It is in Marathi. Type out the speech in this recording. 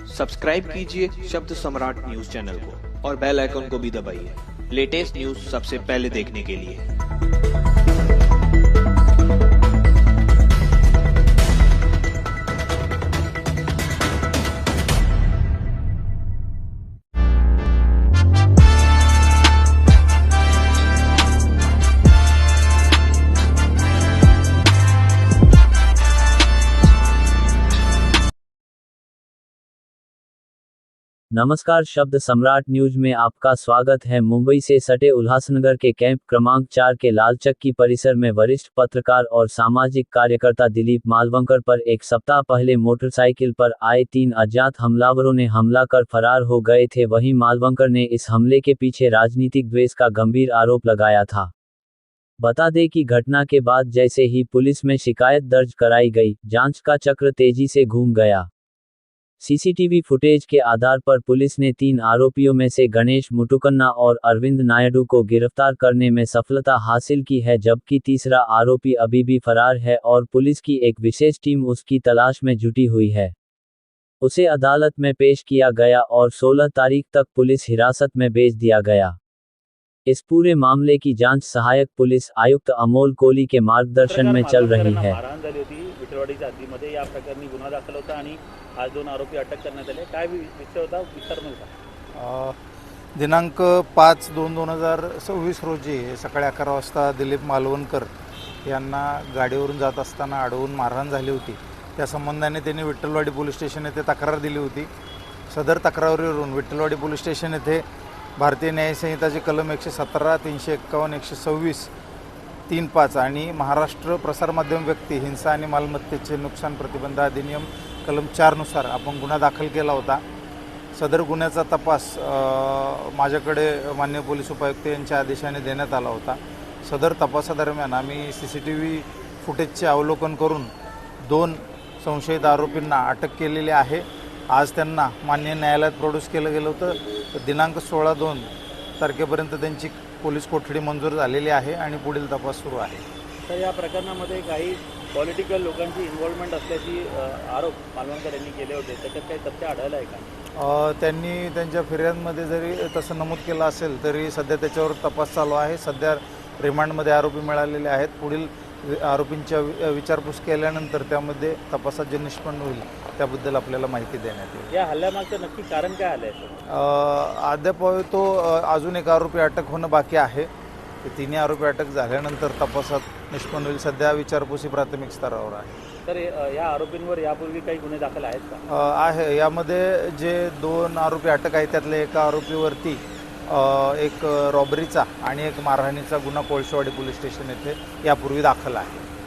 सब्सक्राइब कीजिए शब्द सम्राट न्यूज चैनल को और बेल आइकन को भी दबाइए लेटेस्ट न्यूज सबसे पहले देखने के लिए। नमस्कार, शब्द सम्राट न्यूज में आपका स्वागत है। मुंबई से सटे उल्हासनगर के कैंप क्रमांक 4 के लाल चक्की परिसर में वरिष्ठ पत्रकार और सामाजिक कार्यकर्ता दिलीप मालवंकर पर एक सप्ताह पहले मोटरसाइकिल पर आए 3 अज्ञात हमलावरों ने हमला कर फरार हो गए थे। वहीं मालवंकर ने इस हमले के पीछे राजनीतिक द्वेष का गंभीर आरोप लगाया था। बता दें कि घटना के बाद जैसे ही पुलिस में शिकायत दर्ज कराई गई, जांच का चक्र तेजी से घूम गया। सीसीटीवी फुटेज के आधार पर पुलिस ने 3 आरोपियों में से गणेश मुटुकन्ना और अरविंद नायडू को गिरफ्तार करने में सफलता हासिल की है, जबकि तीसरा आरोपी अभी भी फरार है और पुलिस की एक विशेष टीम उसकी तलाश में जुटी हुई है। उसे अदालत में पेश किया गया और 16 तारीख तक पुलिस हिरासत में भेज दिया गया। इस पूरे मामले की जांच सहायक पुलिस आयुक्त अमोल कोहली के मार्गदर्शन में चल रही है। विठलवाडीच्या हद्दीमध्ये या प्रकरणी गुन्हा दाखल होता आणि आज 2 आरोपी अटक करण्यात आले। काय विषय होता, विस्तार मिळता? दिनांक 5/2/2026 रोजी सकाळी 11 वाजता दिलीप मालवणकर यांना गाडीवरून जात असताना अडवून मारहाण झाली होती। त्या संबंधाने त्यांनी विठलवाडी पोलीस स्टेशन येथे तक्रार दिली होती। सदर तक्रारीवरून विठलवाडी पोलीस स्टेशन येथे भारतीय न्याय संहिताचे कलम 117, 351, 126, 3(5) आणि महाराष्ट्र प्रसारमाध्यम व्यक्ती हिंसा आणि मालमत्तेचे नुकसान प्रतिबंध अधिनियम कलम 4 नुसार आपण गुन्हा दाखल केला होता। सदर गुन्ह्याचा तपास माझ्याकडे माननीय पोलीस उपायुक्त यांच्या आदेशाने देण्यात आला होता। सदर तपासादरम्यान आम्ही सीसीटीव्ही फुटेजचे अवलोकन करून 2 संशयित आरोपींना अटक केलेली आहे। आज त्यांना माननीय न्यायालयात प्रोड्यूस केलं गेलं होतं। दिनांक 16/2 तारखेपर्यंत त्यांची पोलीस कोठडी मंजूर झालेली आहे आणि पुढील तपास सुरू आहे। तर या प्रकरणामध्ये काही पॉलिटिकल लोकांची इन्व्हॉल्वमेंट असल्याची आरोप मालवणकर यांनी केले होते, त्याच्यात काही तथ्य आढळलं आहे का? त्यांनी त्यांच्या फिर्यादमध्ये जरी तसं नमूद केलं असेल तरी सध्या त्याच्यावर तपास चालू आहे। सध्या रिमांडमध्ये आरोपी मिळालेले आहेत। पुढील आरोपींच्या विचारपूस केल्यानंतर त्यामध्ये तपासात जे निष्पन्न होईल त्याबद्दल आपल्याला माहिती देण्यात येईल। या हल्ल्यामागचं नक्की कारण काय आलं आहे? अद्याप तो अजून एक आरोपी अटक होणं बाकी आहे। ते 3 आरोपी अटक झाल्यानंतर तपासात निष्पन्न होईल। सध्या विचारपूस प्राथमिक स्तरावर आहे। तर या आरोपींवर यापूर्वी काही गुन्हे दाखल आहेत का? आहे। यामध्ये जे 2 आरोपी अटक आहेत त्यातल्या एका आरोपीवरती एक रॉबरीचा आणि एक मारहाणीचा गुन्हा कोळशेवाडी पोलीस स्टेशन येथे यापूर्वी दाखल आहे।